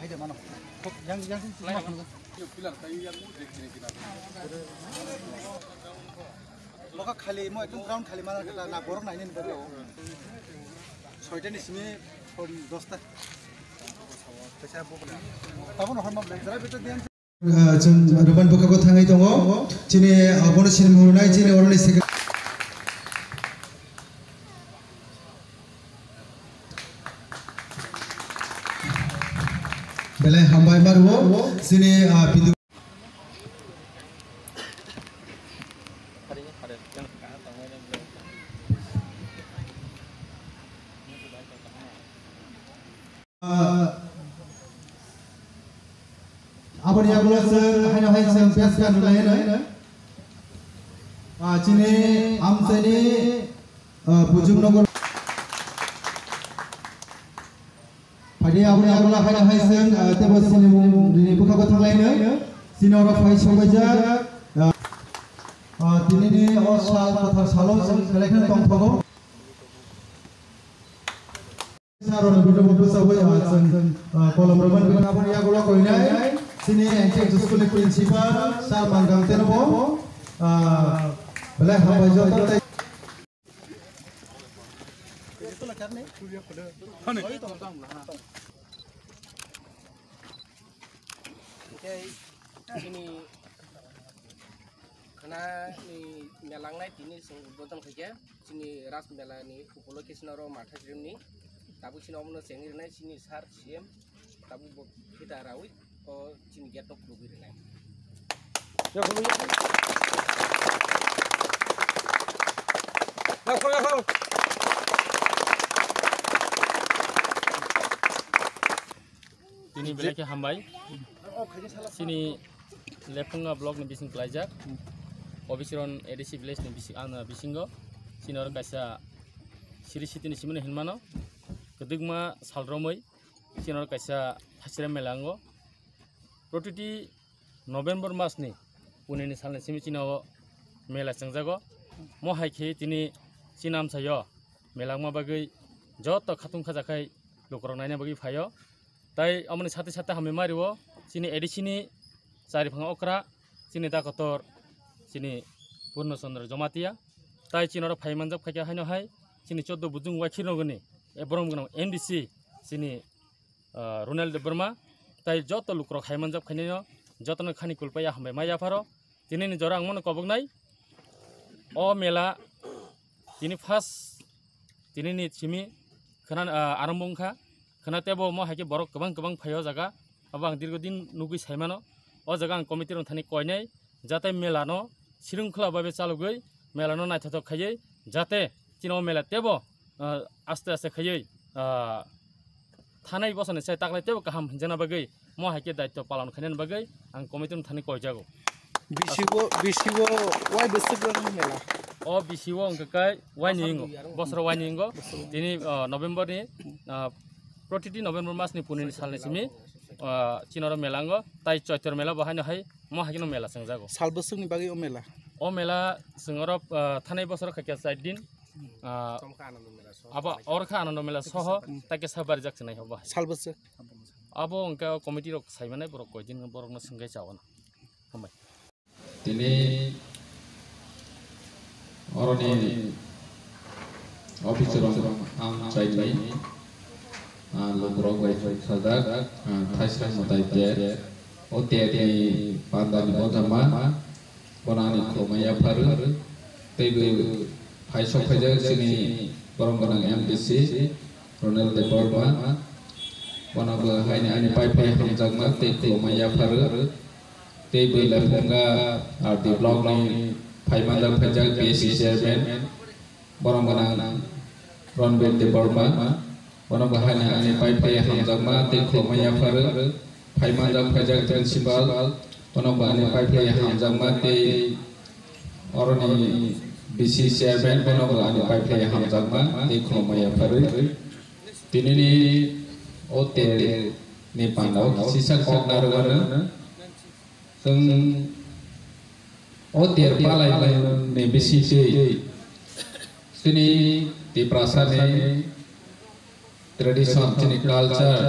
haide mana yang maka kali mau itu ground kali mana kita nak borong nah ini baru 6টা নি sini 10টা saya bukan tahu noh mau belajar betul dia जों रमान बकाखौ थाङै दङ दिनै आबनो सिनेमा हरनाय दिनै अरनि सेक्रेटारि बेलाय हामबाय मारवो दिनै Bidu Abang yang belum hanya yang biasa nulayan, cini amseni bujung nongol. Pada abang yang belum hanya yang tebas sini ini buka batang lainnya, sini orang faham saja. Tini ni orang salah salah selekan tongtong. Saron video besar boleh kolam roman kita abang yang belum kau ini. Sini yang sekolah prinsipal Salman Gantenobo, boleh hamba jawatan. Sini karena ni melang naik ini sebutang saja. Sini ras melang ni upologi senaro mata jam ni. Tapi sini omno sengir naik sini sar siem. Tapi kita rawit. Oh, sini get tok lebih rendah. Ya, kalau ya. Nah, kalau. Ini belakang hambai. Sini lepunga blog ni bising pelajar. Obisiron edisi village ni bising bisingo. Sini orang kaya siri siti ni simene hinmano. Kedugma salromoi. Sini orang kaya hasilnya melango. Protiti November mas ni puneni salne simi chino mela changjago mo haikhe tini sinam sayo melangma bagai joto khatung khajakai lokrong naina bagi phayo tai amoni sate sate hame mariwo sini edisini sari phanga okra sini ta kotor sini purno chandra jomatia tai chinoro phaimanjak phakya haino hai sini 14 bujung wakhino gani eborong gano NDC sini Ronald Burma tai joto lukro khaimanjak khainyo joto na khani kulpaya hambai maya pharo tini ni jorang mon kobognai o mela tini first tini ni chimi khana arambongkha khana tebo mo haike borok kabang phayo jaga abang dirgodin nugui saimano o jaga ang committee ron thani koinai jate mela no sirungkhla babe chalugoi mela no naithatok khayei jate tino mela tebo aste aste khayei थानाय बसने चाहिँ ताकले त्यो काम जना बगै म हाके दायित्व पालन खनेन बगै आं कमिटिन थाने कय जागो बिसिबो वाइ बेसक मेला ओ बिसिबो अंककाय वाइ निंगो बसर वाइ निंगो दिनै नभेम्बर नि प्रतिति नभेम्बर मासनि पुनिनि सालनि सिमि चिनर मेलांगो ताइ चैतर मेला बहायनो हाय म हाकिनो मेला सं जागो साल बोसोरनि बागै ओ मेला जोंर थानाय बसर खाकिया 4 दिन अब और खा आनंद मेला सह ताके साबार जाक्सन नाय हबा साल बोसोर अब अंका कमिटि रक साइमानाय बरक कयदिन बरकनो संगाय जावन हमबाय दिनै अरनि अफिसर आं चाइनाय लोकरक वाइ साजाक थाइस्रा मताइते ओतेनि पान्दानि बथामा बनानि खोमाया फारो तैबो फाइसो फाइजाक सिनि परमगोनां MDC Ronald Burma वनाबो हायनि आनि पाइपाय हमजागमा तै खोमाया फारो तै बैला फंगा आरदि ब्लकनि फाइमानजा फाइजाक BC चेयरमैन परमगोनां Ronald Burma वनाबो हायनि आनि पाइपाय हमजागमा तै खोमाया फारो फाइमानजा फाइजाक प्रिन्सिपाल वनाबो आनि पाइपाय हमजागमा तै अरनि BC Chairman वनाबो आनि पाइपाय हमजागमा तै खोमाया फारो दिनैनि ओतेर नि पानाव सिसा कगनारगानो जों ओतेर पालाय ने BC जोंनि दिप्रासानि ट्रेडिशन जोंनि कालचार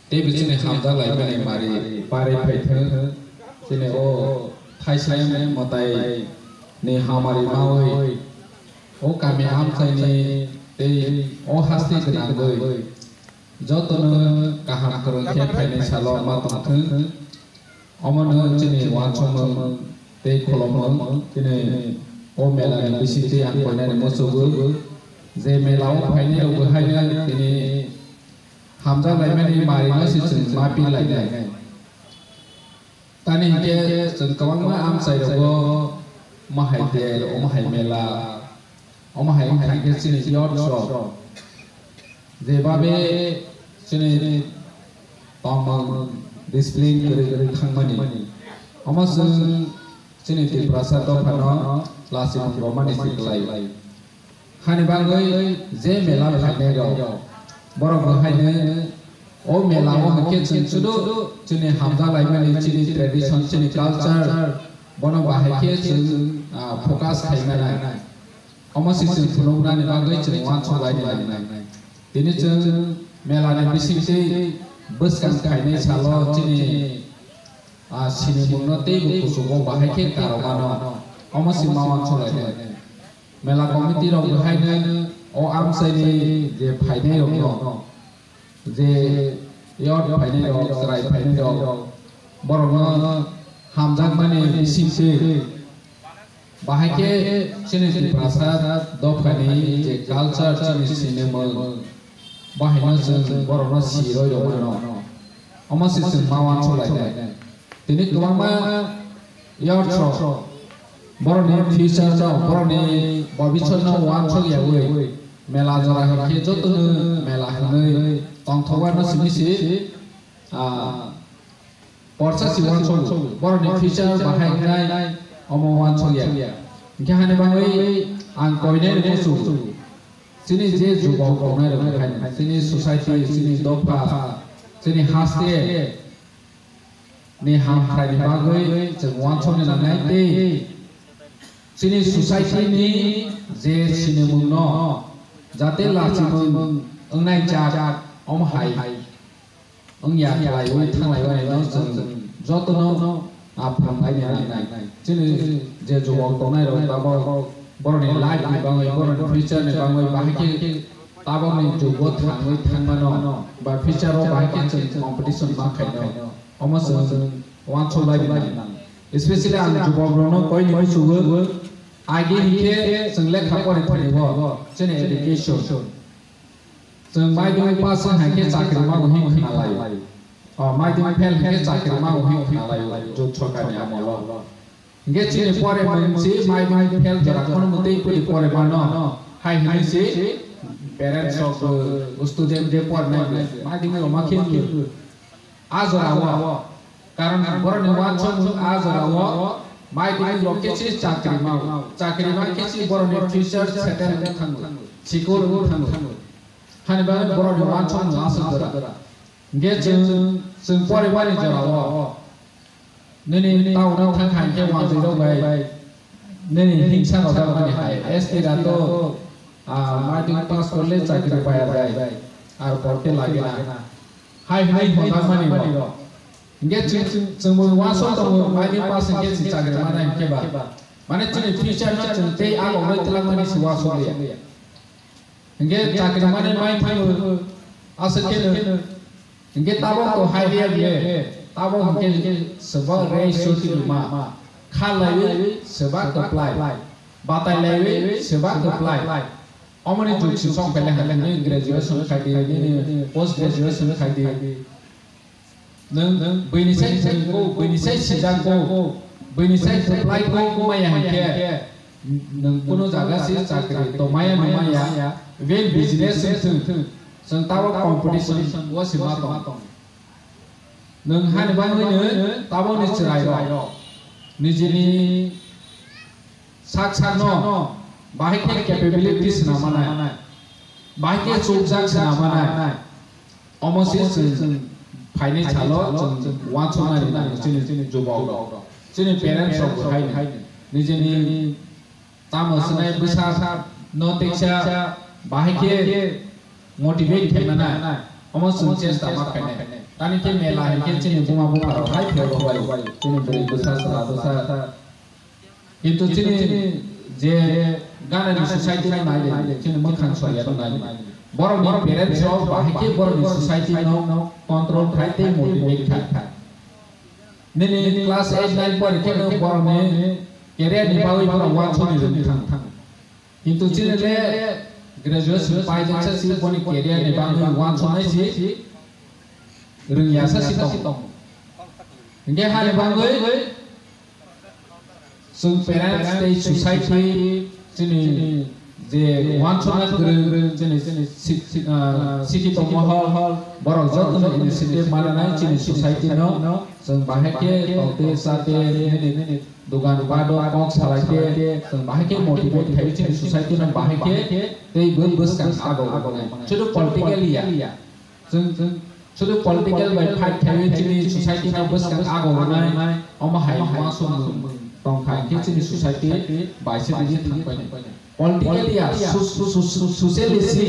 ते बिचने हामजा लाइबाने मारी पारे फैथो जेने ओ थाइसाय मताय ने हामारि मावै ओ कामे हामसायनि ते ओ हास्ति गनांगै जतनो गाहाम करखे फायनाय साल मातंथो अमनो जेने वानसम ते खलम जेने ओ मेलानि बिसिते आं फैनाय मोसौबो जे मेलाव फायनाय बहायनो दिनै हामजा लाइमानि मारिनो सिसुं मापि लायनाय तानि के जों गोबां आमसायदावबो माहायदे ओ माहाय मेला ओ माहाय खायके सिनि यर्स जे बाबे सिनि तंमं डिसप्ले गरे खांमानि अमसों सिनि ति प्रसाद फानो लासि रमानि सिखलाय हानि बागै जे मेला फायनाय दं बरं बहायनो ओ मेलाव हके सुदु जोंनि हामजा लाइमानि चिनि ट्रेडिशन चिनि कल्चर बनो बाहायके जों फोकस खालामनाय अमसिजों फुलुंनानि बागै जों वानस लायनाय दिनै जों मेलानि बिसिंसे बोसगां खायनाय साल चिनि सिनि मुनते गुसुगो बाहायके गारबानो अमसि मावान सलायनाय मेला कमिटि रं बहायनो ओ आमसायनि जे फायनाय दं जे यर्ड फायनाय दं सराय फायनाय दं बरनो हामजाग माने बिसिंसे बाहायके सिनि प्रसाद दफानि जे कल्चर चिनि सिनेमल बाहायनो जों बरनो सिरय दं अमसि जों मावान सलायनाय दिनै गोबां यर्ड बरनि फिउचार न बरनि भविष्य न वान सलियावै मेला जरा हके जतनो मेला हनै तंथवा न सिमिसि परसा सिवान सौ बरनि फिउचार बाहायनाय अमो वान सलिया इखाने बाङै आं कयनाय मोसौ सिनि जे जुगाव गनाय रखाय सिनि सोसाइटी सिनि दफा सिनि हास्ते नि हामफ्रायनि बागै जों वान सनि लानाय दे सिनि सोसाइटी नि जे सिनेमुं न जाते लाचिमुं अंनाय जात अमहाय अंया लायवै थांलायबाय न जों जतनो आफांनाय नाय जोंनि जे जुगाव गनाय रं दाबो बरनि लाइफ नि बाङै बरनि फिउचार नि बाङै बाहायके ताबनि जुगाव थाङै थांमानो बा फिउचाराव बाहायके जों कम्पिटिशन माखायनो अमसों वान सलायनाय स्पेशली आं जुगावनो कयनि मोसौबो आगे हिके जों लेखा फरायफैनोबो जोंनि एडुकेशन जों माइदों पास हायके साख्रि मावो हिंखालाय माइदों फेल हायके साख्रि मावो हिंखालाय जो सरकारनि आमल गे चिनि परे मोनसे माइदों फेल जराखौनो मते परि परे मानो हाय हिनसे पेरेंट्स ऑफ स्टूडेंट जे पढ़नाय माइदों माखिन आजराव कारण बरनि वाचन आजराव माइदों लोकेसि चाकरि माव चाकरि मा केसि बरनि फ्यूचर सेटल थाङो सिकुर थाङो हानिबा बरनि वाचन आसरा गे जों परिवार जराव ननि टाउनाव थांखाय के वाजै दबाय ननि हिंसा जाबाय हाय एसटी रातो माइदों पास करले चाकरि पाया जाय आर पढ़ते लागेना हाय हाय होगा मानि रो गे जों वासो दं माइदों पास के चाकरि मानाय केबा माने जोंनि फ्यूचर न जों ते आगोवनो तलांमानि वासो गैया गे चाकरि माने माइ थाङो आसकेनो गे ताबो तो हाइडिया बिए ताबो के सबा रेशियो मा खालायवे सबा अप्लाई बातायलायवे सबा अप्लाई अमनि जुक्सि सं पहले हले ग्रेजुएशन खायदि नि पोस्ट ग्रेजुएशन खायदि नों बैनिसाय जोंखौ बैनिसाय सिजांखौ बैनिसाय अप्लाई को माया हके नों कोनो जागासे चाकरि तो माया नमाया वे बिजनेस जों ताबो कम्पिटिशन वसिमा दं नों हानबा होनो ताबो निचराय निजिनि साक्षान बाहायके कैपेबिलिटीज नामानाय बाहायके सुबजाक नामानाय अमसिस फाइने चालो जों वाचनानि जोंनि जुबाव जोंनि पेरेंट्स ऑफ हाय निजिनि तामसनाय बैसा न तेसा बाहायके मोटिवेट खालामनाय अमों चेष्टा माखायनाय दानि के मेला के चिनि बुमा बुमाराव हाय फेरबाय चिनि बोरै बोसा सरा दसा किन्तु चिनि जे गानानि ससाइटि नायदे चिनि मोखां सरिया नाय बरनि पेरेन्ट्स अफ बाहायके बरनि ससाइटि नो कंट्रोल खायते मोटिवेट था निनि क्लास 8 9 परीक्षा नो बरनि केरियर निबावै बरा वाचनि जों थां किन्तु चिनि ले ग्रेजुएशन पाइजोंसो सि बरनि केरियर निबावै वाचनाय सि रोंयासा सितम इंगे हाले बांगै जों पेरेन्ट्स दे सोसाइटि जोंनि जे वानसना गोरों जोंनि सिकित महल बर जतन इनिशिएटिभ मानाय जोंनि सोसाइटि न जों बाहायके औते साथे ने दुगान बादो कक सालायते जों बाहायके मोटिवेट थायो जोंनि सोसाइटि न बाहायके दै बोसकां आगो सुदु पलिटिकलिया जों सुदु पलिटिकल बाय फाइट थायो जोंनि सोसाइटि न बोसकां आगो होनाय अमा हाय वासम दंखाय के जोंनि सोसाइटि बायसे बिदि थांबाय पलिटिकलिया सोशलिस्टि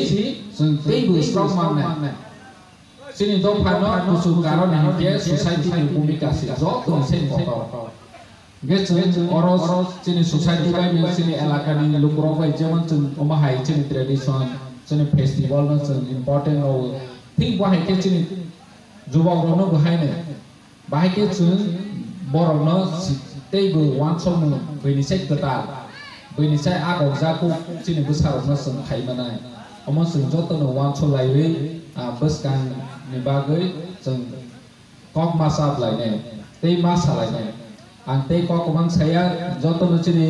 जों दैबो स्ट्रं माननाय जोंनि दंफानो गुसु कारण के सोसाइटि नि भूमिका से ज मोनसे मत गेस अरस जोंनि सोसाइटि बाय जोंनि इलाकानि लुकराव बाय जेमन जों अमा हाय जोंनि ट्रेडिशन जोंनि फेस्टिवल न जों इम्पोर्टेन्ट औ थिंक बाहाय के जोंनि जुबावनो बहायनो बाहाय के जों बरनो दैबो वानसम बैनिसाय गोतार बैनिसाय आगो जाखौ जोंनि बोसारावनो जों खायमानाय अमा जों जतनो वानसम लायबै बोसकां नि बागै जों कक मासा लायनाय दै मासा लायनाय आं दै कक मानसाया जतनो जोंनि